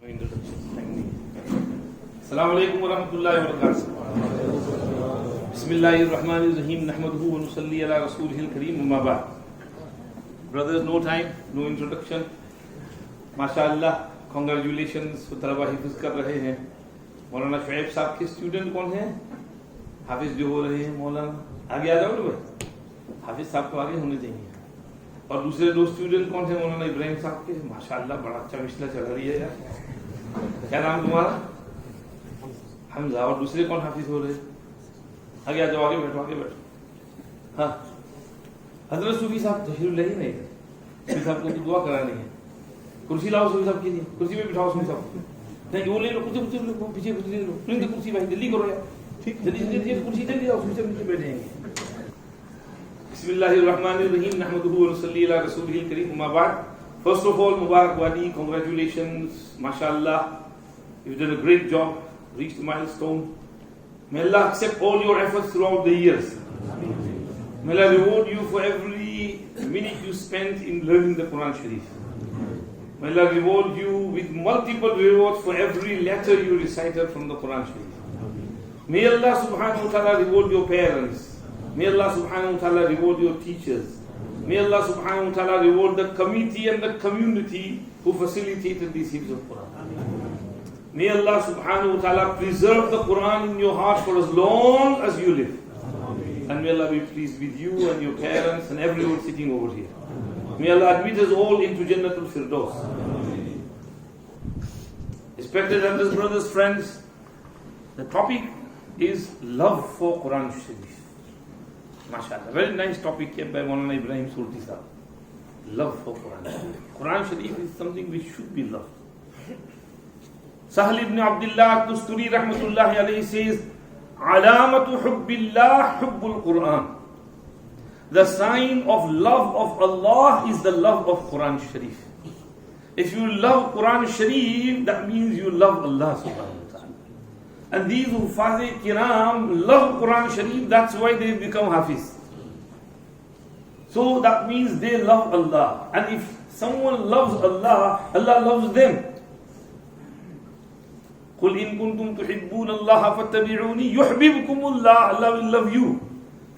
Assalamu alaikum wa rahmatullahi wa barakatuh. Bismillahirrahmanirrahim. Nahmaduhu wa nusalli ala rasulihil kareem. Amma ba'd. Brothers, no time, no introduction. MashaAllah, congratulations. Talaba hifiz kar rahe hain. Maulana Shaykh साहब के student कौन है? हाफिज जो हो रहे हैं मौलाना. आगे आ जाओ ना भाई. हाफिज साहब को आगे होने चाहिए. और दूसरे दो स्टूडेंट कौन थे? मौलाना इब्राहिम साहब के. माशाअल्लाह बड़ा अच्छा मिसला चल रही है यार. क्या नाम तुम्हारा? हमजा. और दूसरे कौन हाफिज हो रहे? आगे आ जाओ, आगे बैठो, आगे बैठो. हाँ, हजरत सूफी साहब तशरीफ ले ही नहीं. सूफी साहब को तो दुआ करानी है. कुर्सी लाओ सूफी साहब के लिए. कुर्सी पे बिठाओ सूफी साहब. नहीं वो ले लो, कुर्सी पीछे कुर्सी ले लो. नहीं तो कुर्सी भाई जल्दी करो यार. ठीक, जल्दी जल्दी कुर्सी जल्दी आओ. सूफी साहब नीचे बैठेंगे. Bismillahirrahmanirrahim. Nahmaduhu wa nusalli ala rasulihil kareem. Amma ba'd. First of all, Mubarak Wadi, congratulations, mashallah. You've done a great job, reached the milestone. May Allah accept all your efforts throughout the years. May Allah reward you for every minute you spent in learning the Qur'an Sharif. May Allah reward you with multiple rewards for every letter you recited from the Qur'an Sharif. May Allah subhanahu wa ta'ala reward your parents. May Allah subhanahu wa ta'ala reward your teachers. May Allah subhanahu wa ta'ala reward the committee and the community who facilitated these hifz of Quran. May Allah subhanahu wa ta'ala preserve the Quran in your heart for as long as you live. And may Allah be pleased with you and your parents and everyone sitting over here. May Allah admit us all into Jannatul Firdaus. Respected elders, brothers, friends, the topic is love for Quran Sharif. MashaAllah, very nice topic kept by Maulana Ibrahim Surti Sahab. Love for Quran Sharif. Quran Sharif is something which should be loved. Sahal ibn Abdullah Tusturi rahmatullahi alayhi says, Alamatu hubbillah hubbul Quran. The sign of love of Allah is the love of Quran Sharif. If you love Quran Sharif, that means you love Allah subhanahu wa ta'ala. And these Hufaz Kiram love Quran Sharif, that's why they become Hafiz. So that means they love Allah. And if someone loves Allah, Allah loves them. قُلْ إِن كُنْتُمْ تُحِبُّونَ اللَّهَ فَاتَّبِعُونِي يُحْبِبْكُمُ اللَّهُ. Allah will love you.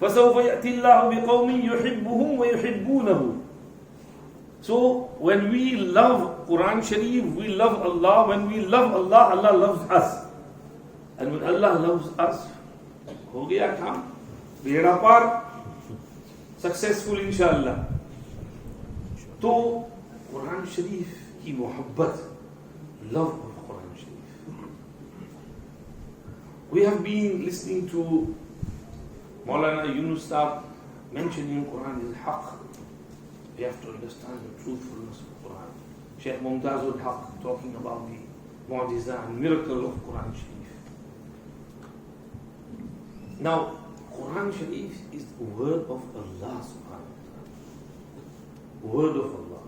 فَسَوْفَ يَأْتِي اللَّهُ بِقَوْمٍ يُحِبُّهُمْ وَيُحِبُّونَهُ. So when we love Quran Sharif, we love Allah. When we love Allah, Allah loves us. And when Allah loves us, ho gaya kaam, beda par, successful inshallah. To Quran Sharif ki muhabbat, love of Quran Sharif. We have been listening to Maulana Yunus Sahab mentioning Quran is haqq. We have to understand the truthfulness of Quran. Shaykh Mumtazul Haq talking about the mu'jiza and miracle of Quran Sharif. Now, Quran Sharif is the word of Allah subhanahu wa ta'ala. Word of Allah.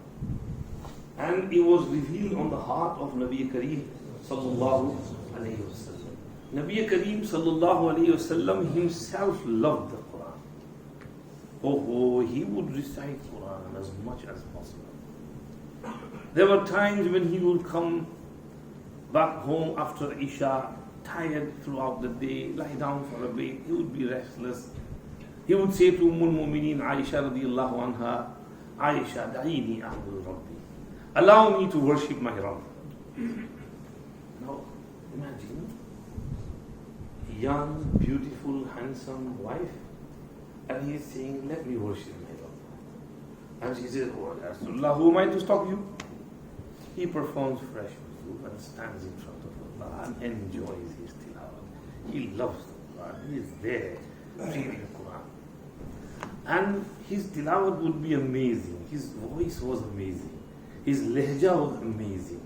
And it was revealed on the heart of Nabi Kareem sallallahu alayhi wa sallam. Nabi Kareem sallallahu alayhi wa sallam himself loved the Quran. Oh, he would recite Quran as much as possible. There were times when he would come back home after Isha, tired throughout the day, lie down for a bit, he would be restless. He would say to Ummul-Mu'mineen Aisha radiyallahu anha, Aisha, da'ini a'budu Rabbi. Allow me to worship my Rabb. Now, imagine a young, beautiful, handsome wife, and he is saying, let me worship my Rabb. And she says, oh, Rasulullah, who am I to stop you? He performs fresh wudu and stands in front of Allah and enjoys his tilawat. He loves the Quran. He is there reading the Quran. And his tilawat would be amazing. His voice was amazing. His lehja was amazing.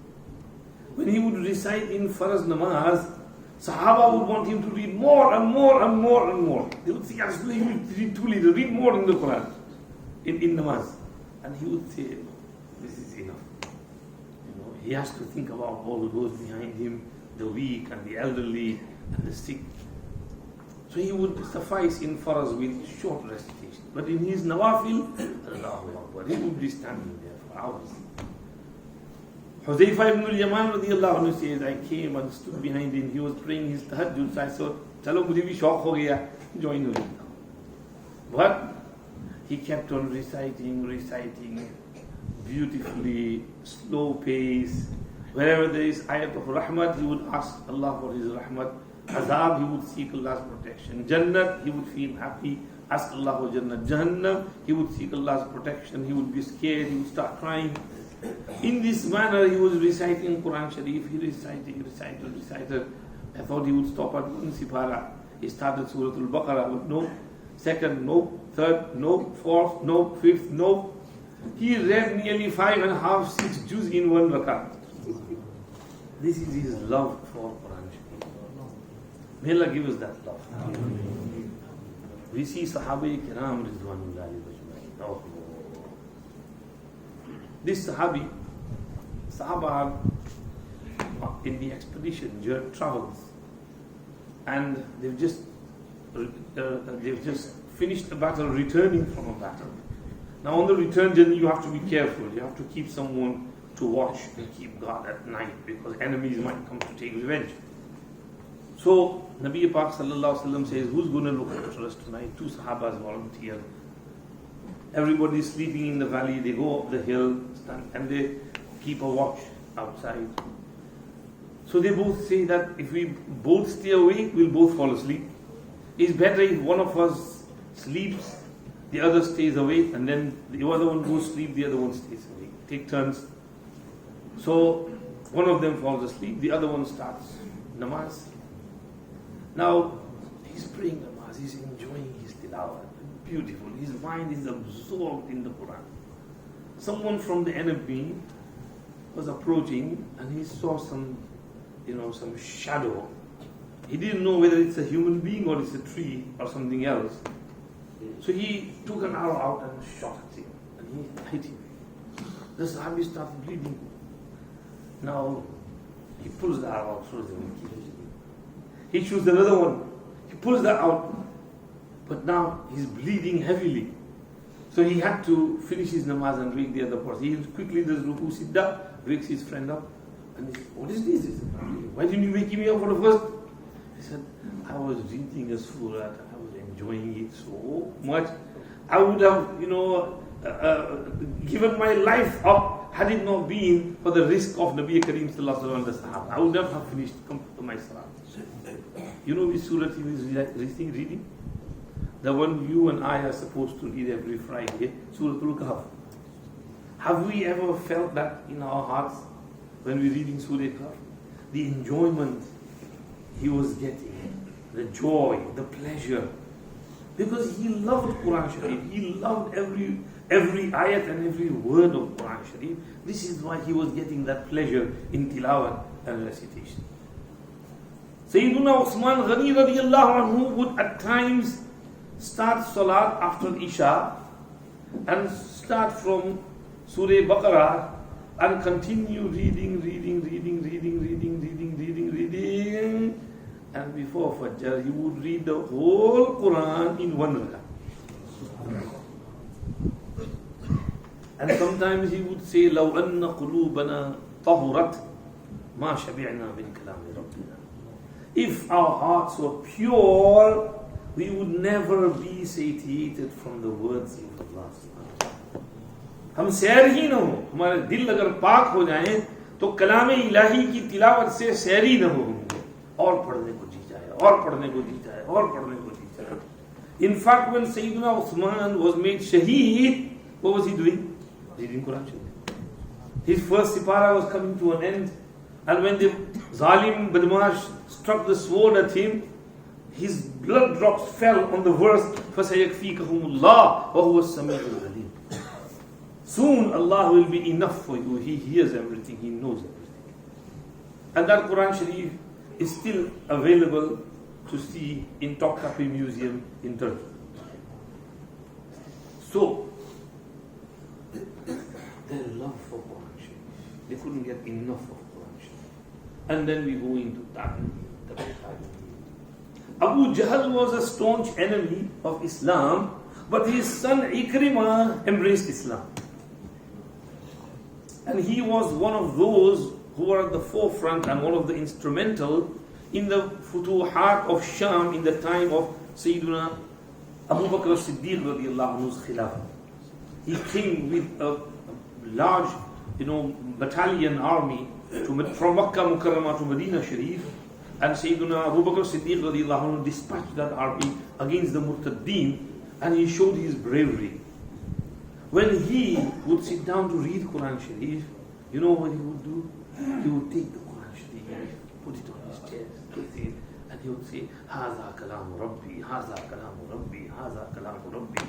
When he would recite in Faraz Namaz, Sahaba would want him to read more and more and more and more. They would say, yes, he would read too little, read more in the Quran, in Namaz. And he would say, this is enough. He has to think about all those behind him, the weak and the elderly and the sick. So he would suffice in Faraz with short recitation. But in his Nawafil, Allahu Akbar, he would be standing there for hours. Huzaifa ibn al-Yaman radiallahu anhu says, I came and stood behind him. He was praying his tahajjud. So I thought, chalo mujhe bhi shauq ho gaya, join him. But he kept on reciting beautifully, slow pace. Wherever there is ayat of rahmat, he would ask Allah for his rahmat. Azab, he would seek Allah's protection. Jannat, he would feel happy, ask Allah for Jannat. Jahannam, he would seek Allah's protection. He would be scared, he would start crying. In this manner, he was reciting Qur'an Sharif. He recited. I thought he would stop at one sipara. He started Surah Al-Baqarah, but no. Second, no. Third, no. Fourth, no. Fifth, no. He read nearly 5.5, 6 juz in one rakat. This is his love for Qur'an Sharif. May Allah give us that love. We see Sahaba Kiram Ridwanullahi Ajma'in. This Sahaba are in the expedition, travels, and they've just finished the battle, returning from a battle. Now on the return journey, you have to be careful. You have to keep someone to watch and keep guard at night, because enemies might come to take revenge. So Nabi Pak Sallallahu Alaihi Wasallam says, who's going to look after us tonight? 2 Sahabas volunteer. Everybody is sleeping in the valley. They go up the hill and they keep a watch outside. So they both say that if we both stay awake, we'll both fall asleep. It's better if one of us sleeps, the other stays awake, and then the other one goes to sleep, the other one stays awake. Take turns. So one of them falls asleep, the other one starts namaz. Now he's praying namaz, he's enjoying his tilawat. Beautiful. His mind is absorbed in the Quran. Someone from the enemy was approaching and he saw some shadow. He didn't know whether it's a human being or it's a tree or something else. So he took an arrow out and shot at him. And he hit him. The Sahabi started bleeding. Now he pulls the arrow out, throws him. He shoots another one. He pulls that out. But now he's bleeding heavily. So he had to finish his namaz and wake the other person. He quickly does ruku, sidda, wakes his friend up. And he said, what is this? He said, why didn't you wake me up for the first? He said, I was reading a surah and I was enjoying it so much. I would have, given my life up had it not been for the risk of Nabi Kareem Sallallahu Alaihi Wasallam and the Sahaba. I would not have finished my salah. You know which surah he was reading? The one you and I are supposed to read every Friday, Surah Al-Kahf. Have we ever felt that in our hearts when we're reading Surah Al-Kahf? The enjoyment he was getting, the joy, the pleasure. Because he loved Quran Sharif. He loved every ayat and every word of Quran Sharif. This is why he was getting that pleasure in tilawat and recitation. Sayyiduna Uthman Ghani radiallahu anhu would at times start Salat after Isha and start from Surah Baqarah and continue reading. And before Fajr, he would read the whole Quran in one rakah. And sometimes he would say, لَوْ أَنَّ قُلُوبَنَا طَهُرَتْ مَا شَبِعْنَا مِنْ كَلَامِ رَبِّنَا. If our hearts were pure, we would never be satiated from the words of Allah. हम सैर ही न हो, हमारे दिल अगर पाक हो जाएं तो कलाम इलाही की तिलावत से सैरी न हो, और पढ़ने को जी जाए, और पढ़ने को जी जाए, और पढ़ने को जी जाए. In fact, when Sayyidina Uthman was made shaheed, what was he doing? Reading Quran Sharif. His first sipara was coming to an end, and when the Zalim Badmash struck the sword at him, his blood drops fell on the verse فَسَيَكْفِيكَهُمُ اللَّهُ وَهُوَ السَّمِيعُ الْعَلِيمُ. Soon Allah will be enough for you. He hears everything, He knows everything. And that Quran Sharif is still available to see in Topkapi Museum in Turkey. So, their love for Quran Sharif, they couldn't get enough of Quran Sharif. And then we go into Tabi. Abu Jahl was a staunch enemy of Islam, but his son Ikrimah embraced Islam. And he was one of those who were at the forefront and one of the instrumental in the futuhat of Sham in the time of Sayyidina Abu Bakr as-Siddiq radiallahu anhu's khilafah. He came with a large, battalion army from Makkah Mukarramah to Medina Sharif, and Sayyidina Abu Bakr as-Siddiq radiallahu anhu dispatched that army against the Murtaddeen, and he showed his bravery. When he would sit down to read Qur'an Sharif, you know what he would do? He would take the Qur'an Sharif, put it on his chest, and he would say, Haza kalamu Rabbi, Haza kalamu Rabbi, Haza kalamu Rabbi.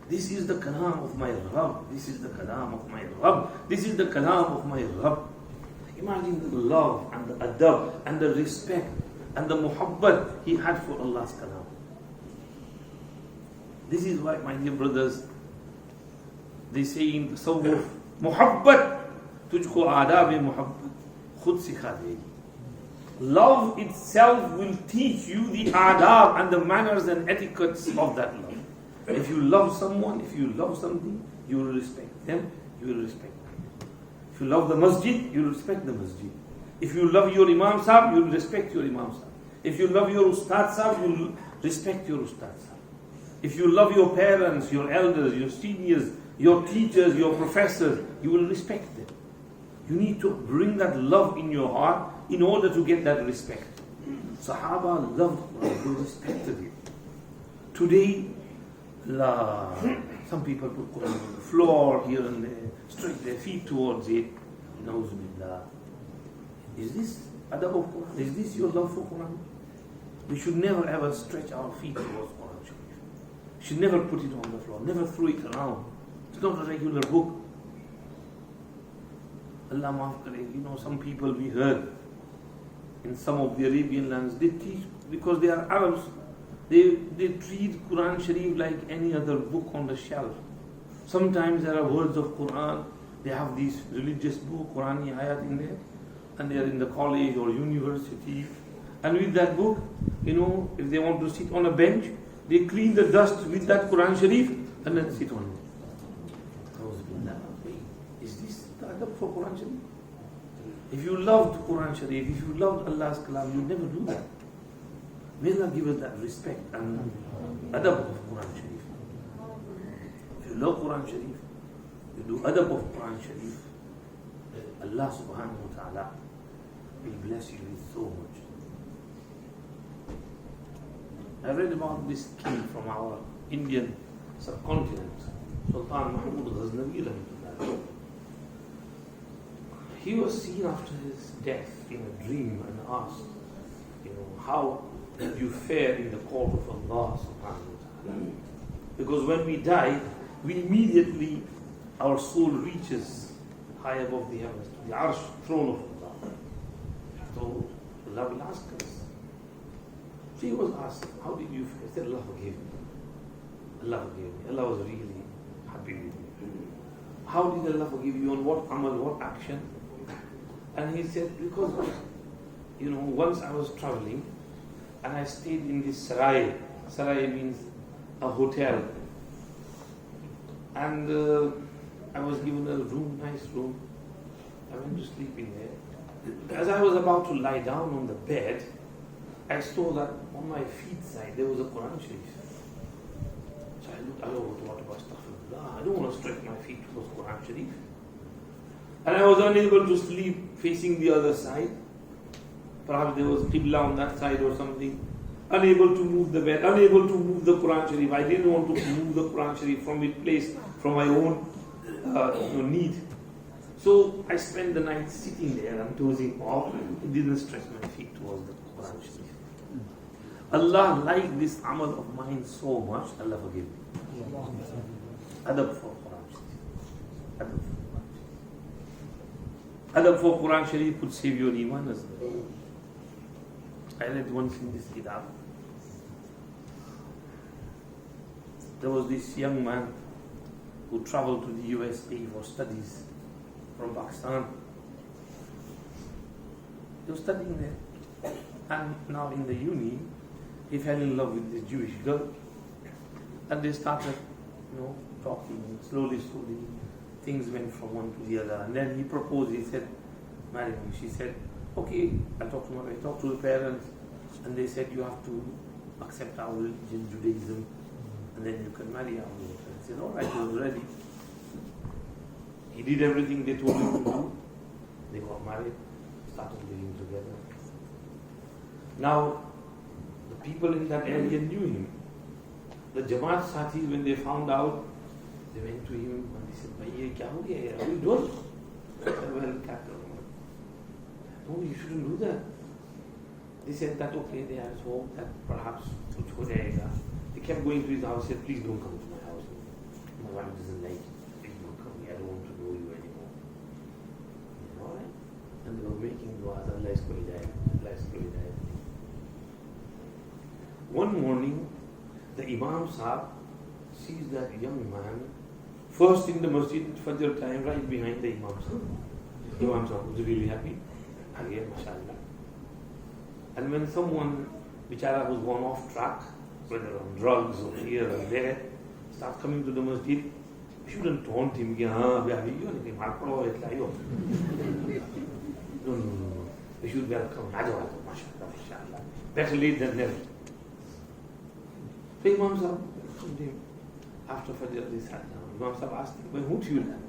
This is the kalam of my Rabb, this is the kalam of my Rabb, this is the kalam of my Rabb. Imagine the love and the adab and the respect and the muhabbat he had for Allah's kalam. This is why, my dear brothers, they say in tasawwuf, muhabbat tujhko aadab-e-muhabbat khud sikha degi. Love itself will teach you the adab and the manners and etiquettes of that love. If you love someone, if you love something, you will respect them, you will respect them. If you love the masjid, you will respect the masjid. If you love your imam sahab, you will respect your imam sahab. If you love your ustad sahab, you will respect your ustad sahab. If you love your parents, your elders, your seniors, your teachers, your professors, you will respect them. You need to bring that love in your heart in order to get that respect. Sahaba loved Quran, they respected it. Today, some people put Quran on the floor here and there, stretch their feet towards it. Nauzubillah. Is this adab of Quran? Is this your love for Quran? We should never ever stretch our feet towards Quran. We should never put it on the floor, never throw it around. It's not a regular book. Allah maaf kare. Some people we heard in some of the Arabian lands, they teach, because they are Arabs, they treat Quran Sharif like any other book on the shelf. Sometimes there are words of Quran, they have these religious book, Qurani ayat in there, and they are in the college or university. And with that book, if they want to sit on a bench, they clean the dust with that Quran Sharif and then sit on it. Is this the adab for Quran Sharif? If you loved Quran Sharif, if you loved Allah's kalam, you never do that. May Allah give us that respect and adab of Quran Sharif. If you love Quran Sharif, you do adab of Quran Sharif, Allah subhanahu wa ta'ala will bless you with so much. I read about this king from our Indian subcontinent, Sultan Mahmud Ghaznavi rahmatullah. He was seen after his death in a dream and asked, how did you fare in the court of Allah subhanahu wa ta'ala? Because when we die, we immediately, our soul reaches high above the heavens, to the arsh throne of Allah. So Allah will ask us. So he was asked, how did you fare? He said, Allah forgave me. Allah forgave me. Allah was really happy with me. How did Allah forgive you? On what amal, what action? And he said, because, once I was traveling and I stayed in this sarai. Sarai means a hotel. And I was given a room, nice room. I went to sleep in there. As I was about to lie down on the bed, I saw that on my feet side there was a Quran Sharif. So I looked all over to astaghfirullah. I don't want to stretch my feet towards Quran Sharif. And I was unable to sleep facing the other side. Perhaps there was Qibla on that side or something. Unable to move the bed, unable to move the Quran Sharif. I didn't want to move the Quran Sharif from its place, from my own need. So I spent the night sitting there and dozing off. It didn't stretch my feet towards the Quran Sharif. Allah liked this amal of mine so much, Allah forgive me. Adab for Quran Sharif. Adab for Quran Sharif. Adab for Quran Sharif could save your iman as well. I read once in this kitab. There was this young man who traveled to the USA for studies from Pakistan. He was studying there. And now in the uni, he fell in love with this Jewish girl. And they started, talking slowly. things went from one to the other. And then he proposed, he said, marry me. She said, okay, I'll talk to my wife. I talked to the parents, and they said, you have to accept our religion, Judaism, and then you can marry our daughter. I said, all right, he was ready. He did everything they told him to do. They got married, started living together. Now, the people in that area knew him. The Jamaat Sathis, when they found out, they went to him and they said, "Bhai, ye kya ho gaya? Are we doing?" He said, "Well, kya karunga?" No, you shouldn't do that. They said that, okay, they had hope that perhaps kuch ho jayega. They kept going to his house, said, "Please don't come to my house. My wife doesn't like it. Please don't come here. I don't want to know you anymore." All right? And they were making du'as, Allah isko hidayat, Allah isko hidayat. One morning, the Imam Sahib sees that young man first in the masjid at Fajr time, right behind the Imam Sahib. Imam Sahib was really happy. Again, mashallah. And when someone, bichara, who's gone off track, whether on drugs or here or there, starts coming to the masjid, you shouldn't taunt him. No. You should welcome. Mashallah. Better late than never. So Imam Sahib welcomed him. After Fajr, they sat down. Imam Sahib asked him, "Who do you like?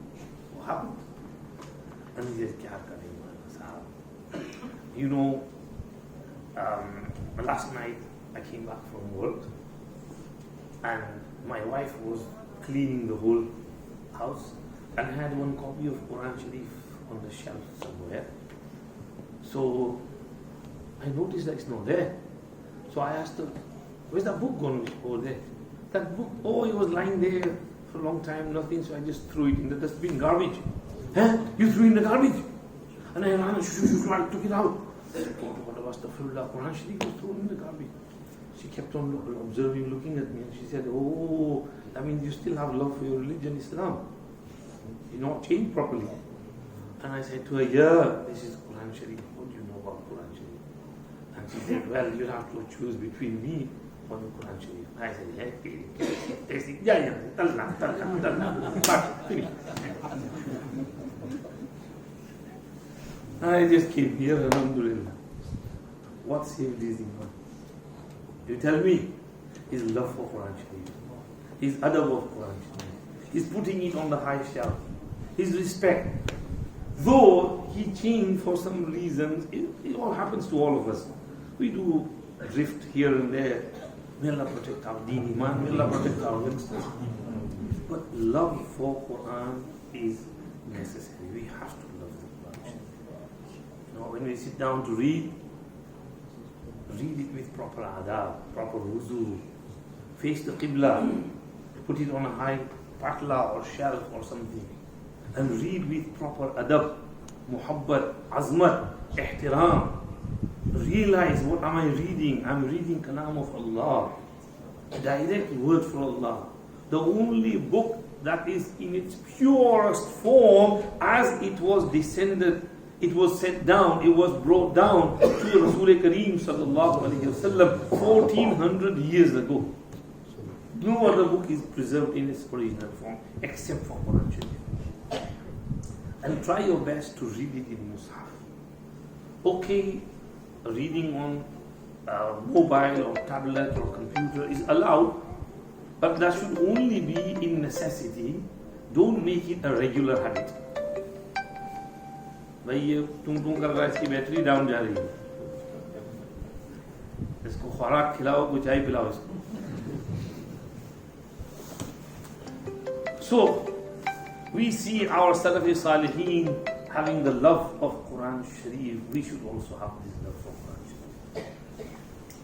What happened?" And he said, "Kya kare Imam Sahib? You know, last night I came back from work and my wife was cleaning the whole house and had one copy of Qur'an Sharif on the shelf somewhere. So I noticed that it's not there. So I asked her, where's that book gone over there? That book, oh, it was lying there for a long time, nothing, so I just threw it in the dustbin, garbage. Huh? You threw in the garbage? And I ran, I took it out. What was the Quran Sharif was thrown in the garbage. She kept on observing, looking at me, and she said, "Oh, that means you still have love for your religion, Islam. You're not changed properly." And I said to her, "Yeah, this is Quran Sharif. What do you know about Quran Sharif?" And she said, "Well, you'll have to choose between me or the Quran Sharif." I said, "Yeah, but finish." I just came here, alhamdulillah. What saved this Imam? You tell me, his love for Quran Sharif, his adab of Quran Sharif, his putting it on the high shelf, his respect. Though he changed for some reasons, it all happens to all of us. We do drift here and there. May Allah protect our deen iman, may Allah protect our youngsters. But love for Quran is necessary. We have to love the Quran. When we sit down to read it with proper adab, proper wuzu, face the qibla, put it on a high patla or shelf or something, and read with proper adab, muhabbat, azmat, ihtiram. Realize, what am I reading? I'm reading kalam of Allah, a direct word for Allah. The only book that is in its purest form as it was descended. It was sent down, it was brought down to Rasul Kareem sallallahu alayhi wasallam 1400 years ago. No other book is preserved in its original form except for Quran Sharif. And try your best to read it in Mus'haf. Okay, reading on mobile or tablet or computer is allowed, but that should only be in necessity. Don't make it a regular habit. भाई ये टूं कर रहा है, इसकी battery down जा रही है, इसको खुराक खिलाओ, कुछ चाय पिलाओ इसको. So we see our Salafi Salihin having the love of Quran Sharif. We should also have this love for Quran Sharif.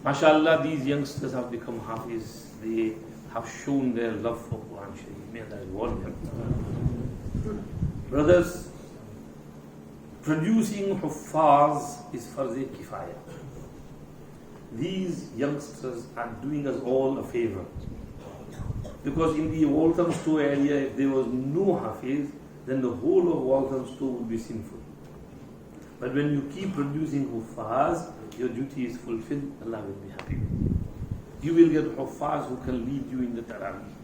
MashaAllah, these youngsters have become Hafiz. They have shown their love for Quran Sharif. May Allah reward them. Brothers, producing Huffaz is farz-e kifaya. These youngsters are doing us all a favor. Because in the Walthamstow area, if there was no Hafiz, then the whole of Walthamstow would be sinful. But when you keep producing Huffaz, your duty is fulfilled, Allah will be happy. You will get Huffaz who can lead you in the Tarawih.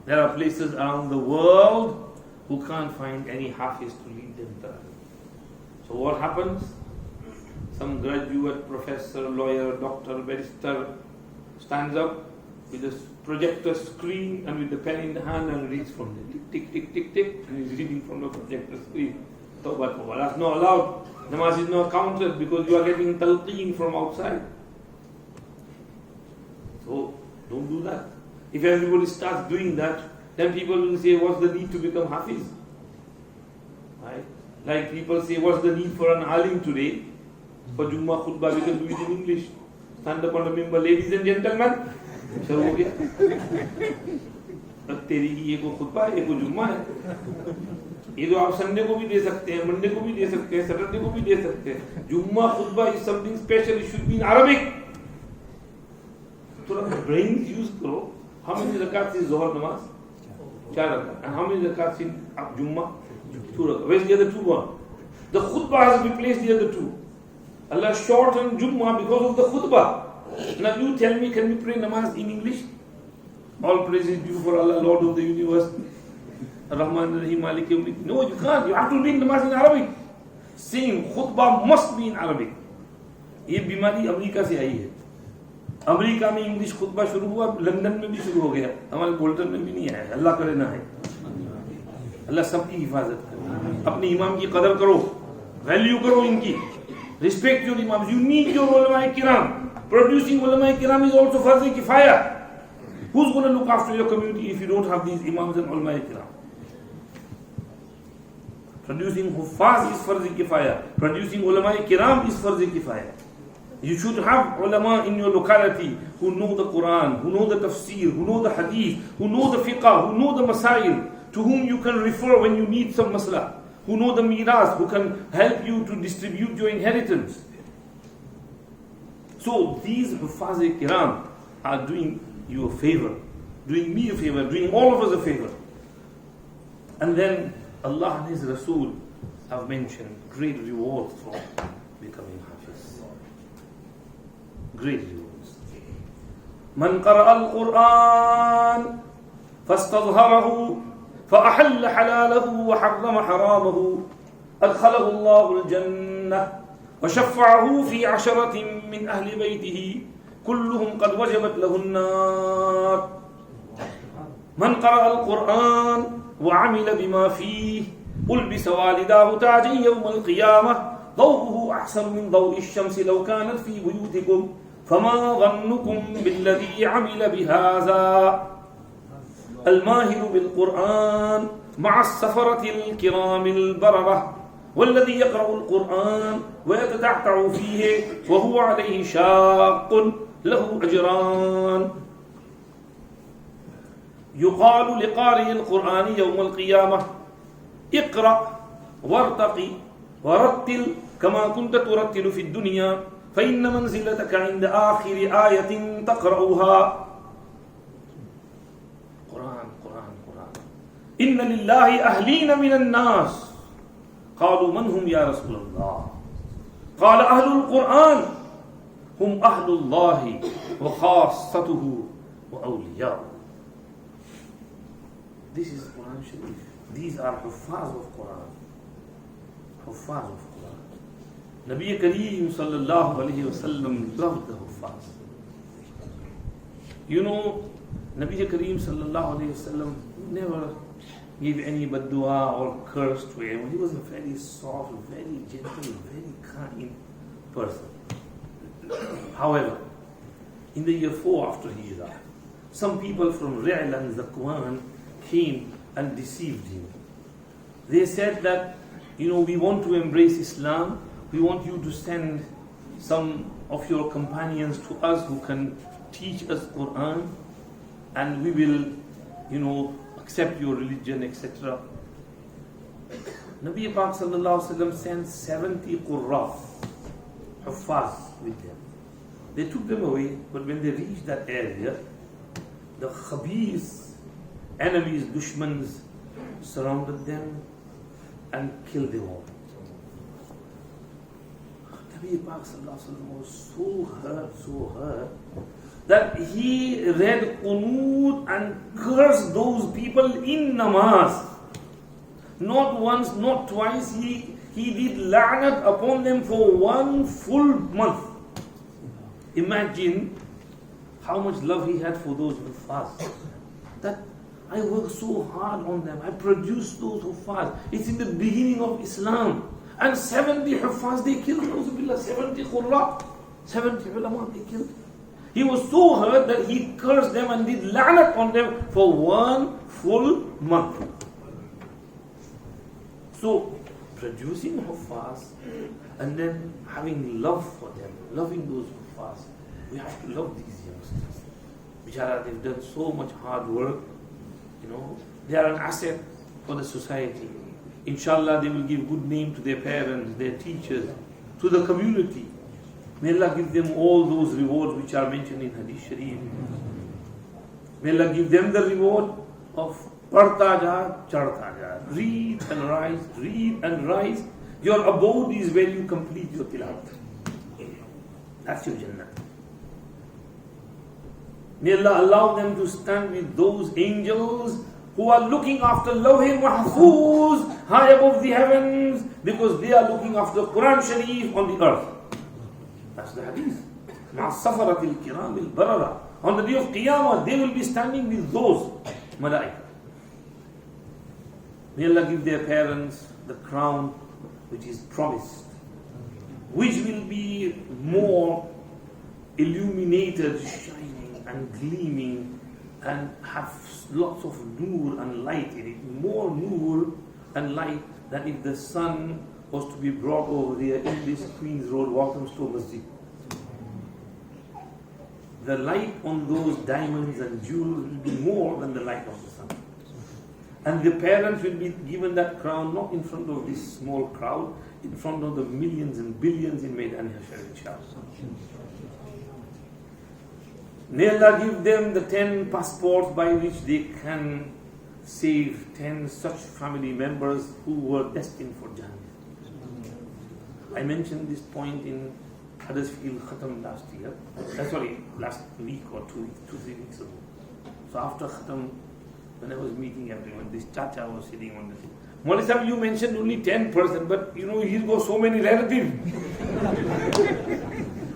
There are places around the world who can't find any Hafiz to lead them Tarawih. So what happens? Some graduate, professor, lawyer, doctor, barrister stands up with a projector screen and with the pen in the hand and reads from the tick, tick, tick, tick, and he's reading from the projector screen. Tawbah, tawbah. That's not allowed. Namaz is not counted because you are getting talqeen from outside. So don't do that. If everybody starts doing that, then people will say, what's the need to become Hafiz? Right? Like people say, what's the need for an alim today? For Jummah khutbah, we can do it in English. Stand up on the member, ladies and gentlemen. शुरू हो गया. अब तेरी की ये को खुतबा है, ये को जुम्मा है. ये तो आप संडे को भी दे सकते हैं, मंडे को भी दे सकते हैं, सैटरडे को भी दे सकते हैं. जुम्मा खुतबा is something special. It should be in Arabic. थोड़ा brains use करो. How many rakats is Zohar namaz? 4 rakat. And how many rakats in Jummah? 2 rakat. Where's the other 2 gone? The khutbah has replaced the other 2. Allah shortened Jummah because of the khutbah. Now you tell me, can we pray namaz in English? All praise is due for Allah, Lord of the universe. Rahman, Raheem, Malik, Yawmiddin. No, you can't. You have to read namaz in Arabic. Same khutbah must be in Arabic. ये बीमारी America से आई है. America में English खुतबा शुरू हुआ, London में भी शुरू हो गया, हमारे बोल्टन में भी नहीं आया. अल्लाह करे ना है. अल्लाह सबकी हिफाजत करे. अपने इमाम की कदर करो, वैल्यू करो इनकी. Respect your imams. You need your ulama kiram. Producing ulama kiram is also farz kifaya. Who's going to look after your community if you don't have these imams and ulama kiram? Producing huffaz is farz kifaya. Producing ulama kiram is farz kifaya. You should have ulama in your locality who know the Qur'an, who know the tafsir, who know the hadith, who know the fiqh, who know the masail, to whom you can refer when you need some masla, who know the miras, who can help you to distribute your inheritance. So these Huffaz Kiram are doing you a favor, doing me a favor, doing all of us a favor. And then Allah and His Rasul have mentioned great rewards for becoming Hafiz. Great rewards. Man qara'a al-Qur'an fastadhharahu فأحل حلاله وحرم حرامه أدخله الله الجنة وشفعه في 10 من أهل بيته كلهم قد وجبت له النار. من قرأ القرآن وعمل بما فيه ألبس والداه تاجا يوم القيامة ضوءه أحسن من ضوء الشمس لو كانت في بيوتكم فما ظنكم بالذي عمل بهذا. الماهر بالقرآن مع السفرة الكرام البررة والذي يقرأ القرآن ويتتعتع فيه وهو عليه شاق له أجران. يقال لقارئ القرآن يوم القيامة اقرأ وارتقي ورتل كما كنت ترتل في الدنيا فإن منزلتك عند آخر آية تقرأها. إن لله أهلين من الناس قالوا من هم يا رسول الله قال أهل القرآن هم أهل الله وخاصته وأولياءه. This is Quran Sharif. These are Huffaz of Quran. Huffaz of Quran. Nabi Kareem sallallahu alayhi wa sallam loved the Huffaz. You know, Nabi Kareem sallallahu alayhi wa sallam never give any bad dua or curse to him. He was a very soft, very gentle, very kind person. However, in the year 4 after Hijrah, some people from Ri'l and Zakwan came and deceived him. They said that, we want to embrace Islam, we want you to send some of your companions to us who can teach us Qur'an, and we will, accept your religion, etc. Nabi Pak sallallahu alaihi wasallam sent 70 Qurra, Huffaz with them. They took them away, but when they reached that area, the Khabis, enemies, dushmans, surrounded them and killed them all. Nabi Pak sallallahu alaihi wasallam was so hurt, that he read Qunut and cursed those people in namaz. Not once, not twice. He did la'nat upon them for 1 full month. Imagine how much love he had for those who fast. That I work so hard on them. I produce those who fast. It's in the beginning of Islam. And 70 huffaz they killed. 70 qurra, 70 ulama they killed. He was so hurt that he cursed them and did la'nat on them for 1 full month. So, producing huffaz and then having love for them, loving those huffaz, we have to love these youngsters. Bijara, they've done so much hard work. They are an asset for the society. Inshallah, they will give good name to their parents, their teachers, to the community. May Allah give them all those rewards which are mentioned in Hadith Sharif. May Allah give them the reward of Parta ja, Charta ja. Read and rise, read and rise. Your abode is where you complete your tilawat. That's your Jannah. May Allah allow them to stand with those angels who are looking after Lawh Mahfuz high above the heavens, because they are looking after Qur'an Sharif on the earth. That's the hadith. مع السفرة الكرام البررة. On the day of Qiyamah, they will be standing with those malaika. May Allah give their parents the crown which is promised, which will be more illuminated, shining and gleaming, and have lots of nur and light in it. More nur and light than if the sun was to be brought over there in this Queen's Road, Walthamstow Masjid. The light on those diamonds and jewels will be more than the light of the sun. And the parents will be given that crown not in front of this small crowd, in front of the millions and billions in Maidan Hashar, inshallah. May Allah give them the 10 passports by which they can save 10 such family members who were destined for Jannah. I mentioned this point in Huddersfield Khatam last year. Last week or 2-3 weeks ago. So after Khatam, when I was meeting everyone, this Chacha was sitting on the seat. Maulvi Sahib, you mentioned only 10%, but he's got so many relatives.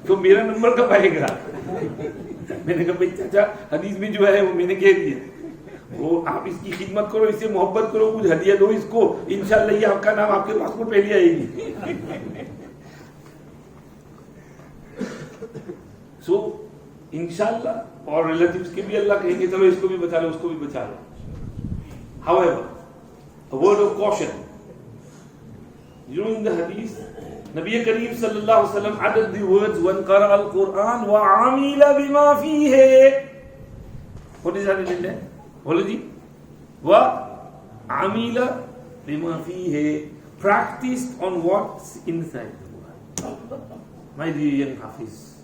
So मेरा number कब आएगा? मैंने कहा भाई चाचा हदीस में जो है वो मैंने कह दिया, वो आप इसकी खिदमत करो, इससे मोहब्बत करो, कुछ हदिया दो इसको, इंशाल्लाह ये आपका नाम आपके पासपोर्ट पहले आएगी. So इंशाल्लाह और रिलेटिव्स के भी अल्लाह कहेंगे चलो इसको भी बचा लो, उसको भी बचा लो. However, a word of caution. In the hadith, Nabi Kareem sallallahu alaihi wasallam added the words "Wan qara al-Qur'an wa amila bima fihi." What is that in there? Apology. Wa amila bima fihi. Practiced on what's inside the Quran. My dear young Hafiz,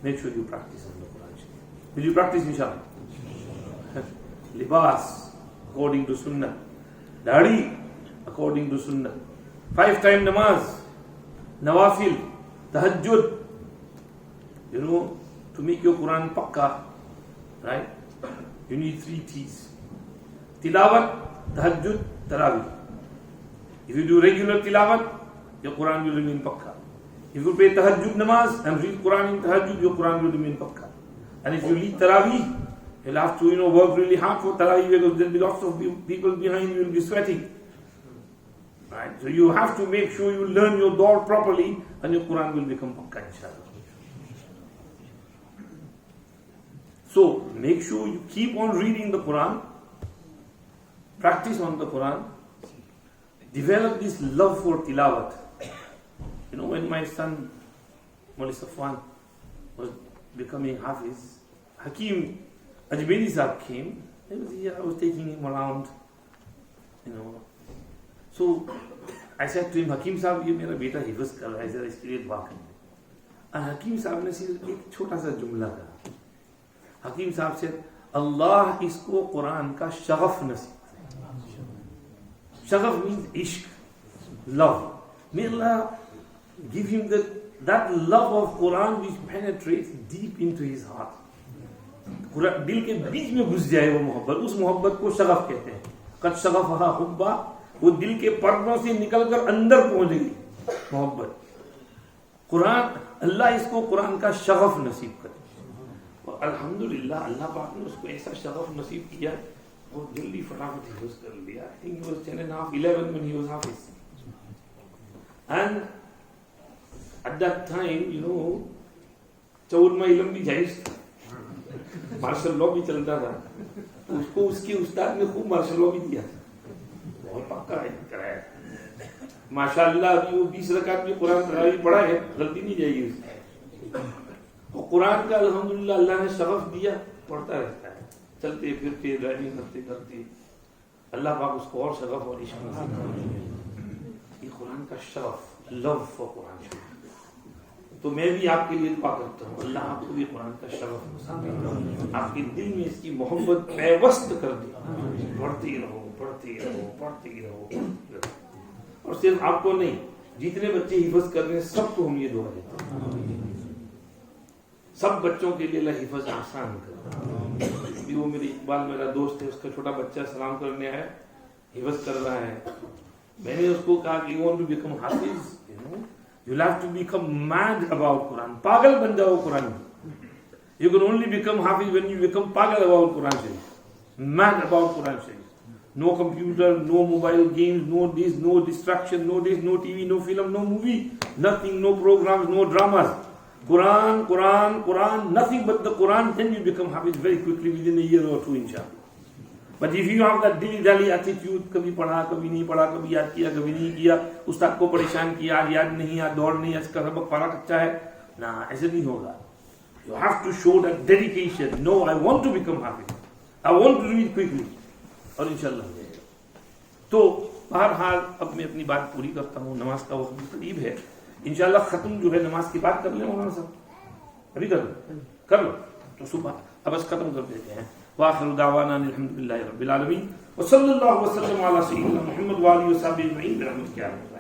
make sure you practice on the Quran. Will you practice inshallah? Libas according to Sunnah. Dadi according to Sunnah. 5-time namaz. Nawafil, tahajjud, to make your Quran pakka, right? You need 3 T's. Tilawat, tahajjud, tarawih. If you do regular tilawat, your Quran will remain pakka. If you pray tahajjud namaz and read Quran in tahajjud, your Quran will remain pakka. And if you lead tarawih, you'll have to work really hard for tarawih, because there'll be lots of people behind you will be sweating. Right? So you have to make sure you learn your door properly, and your Quran will become pakka, inshallah. So make sure you keep on reading the Quran, practice on the Quran, develop this love for tilawat. When my son Maulvi Safwan was becoming Hafiz, Hakim Ajmeri Sahib came. He was here, I was taking him around, So I said to him, Hakim Sahib, ये मेरा बेटा हिफ्ज़ कर रहा है, जरा इसके लिए दुआ करें. And Hakim Sahib ने सिर्फ एक छोटा सा जुमला कहा. Hakim Sahib said, Allah इसको कुरान का शगफ नसीब करे. Shagaf means ishq, love. May Allah give him that love of Quran which penetrates deep into his heart. दिल के बीच में घुस जाए वो मोहब्बत, उस मोहब्बत को शगफ कहते हैं. कद शगफहा हुब्बा वो दिल के पर्दों से निकलकर अंदर पहुंच गई मोहब्बत। कुरान, अल्लाह इसको कुरान का शगफ नसीब करे। और अल्हम्दुलिल्लाह अल्लाह पाक ने उसको ऐसा शगफ नसीब किया, वो जल्दी फटाफट हिफ्ज़ कर लिया। I think he was 10 and a half, 11 when he was hafiz. And at that time, you know, 14वां इल्म भी जायज था, मार्शल लॉ भी चलता था, उसको उसके उस्ताद ने खूब मार्शल लॉ भी दिया था, बहुत पक्का है कराया। माशाअल्लाह अभी वो 20 रकात में कुरान तरावी पढ़ा है, गलती नहीं जाएगी उसकी। और कुरान का अल्हम्दुलिल्लाह अल्लाह ने शगफ दिया, पढ़ता रहता है, चलते फिरते ड्राइविंग करते करते अल्लाह पाक उसको और शगफ और इश्क नसीब करे। ये कुरान का शगफ, लव फॉर कुरान शरीफ। तो मैं भी आपके लिए दुआ करता हूँ, अल्लाह आपको भी कुरान का शगफ नसीब, आपके दिल में इसकी मोहब्बत पैवस्त कर दे, पढ़ते रहो पढ़ते रहो पढ़ते रहो। और सिर्फ आपको नहीं, जितने बच्चे हिफ्ज़ कर रहे हैं सबको हम ये दुआ देते हैं, सब बच्चों के लिए अल्लाह हिफ्ज़ आसान कर। वो मेरे इकबाल मेरा दोस्त है, उसका छोटा बच्चा सलाम करने आया, हिफ्ज़ कर रहा है। मैंने उसको कहा कि you want to become Hafiz, you will have to become mad about Quran, पागल बन जाओ कुरान। You can only become Hafiz when you become पागल about Quran Sharif, mad about Quran Sharif. No computer, no mobile games, no this, no distraction, no this, no TV, no film, no movie, nothing, no programs, no dramas. Quran, Quran, Quran, nothing but the Quran, then you become hafiz very quickly within a year or two, inshallah. But if you have that dilly-dally attitude, कभी पढ़ा, कभी नहीं पढ़ा, कभी याद किया, कभी नहीं किया, उस्ताद को परेशान किया, याद नहीं, आज दौड़ नहीं, आज का सबक पढ़ा कच्चा है, ना, ऐसे नहीं होगा. You have to show that dedication. No, I want to become hafiz. I want to read quickly. और इंशाल्लाह हो जाएगा। तो बहरहाल अब मैं अपनी बात पूरी करता हूँ, नमाज का वक्त भी करीब है, इंशाल्लाह खत्म जो है नमाज की बात कर ले मौलाना साहब, अभी कर लो तो सुबह अब बस खत्म कर देते हैं। वाखिरु दावाना अल्हम्दुलिल्लाहि रब्बिल आलमीन व सल्लल्लाहु वसल्लम अला सय्यिदिना मुहम्मद व आलिहि व सहबिहि अजमईन।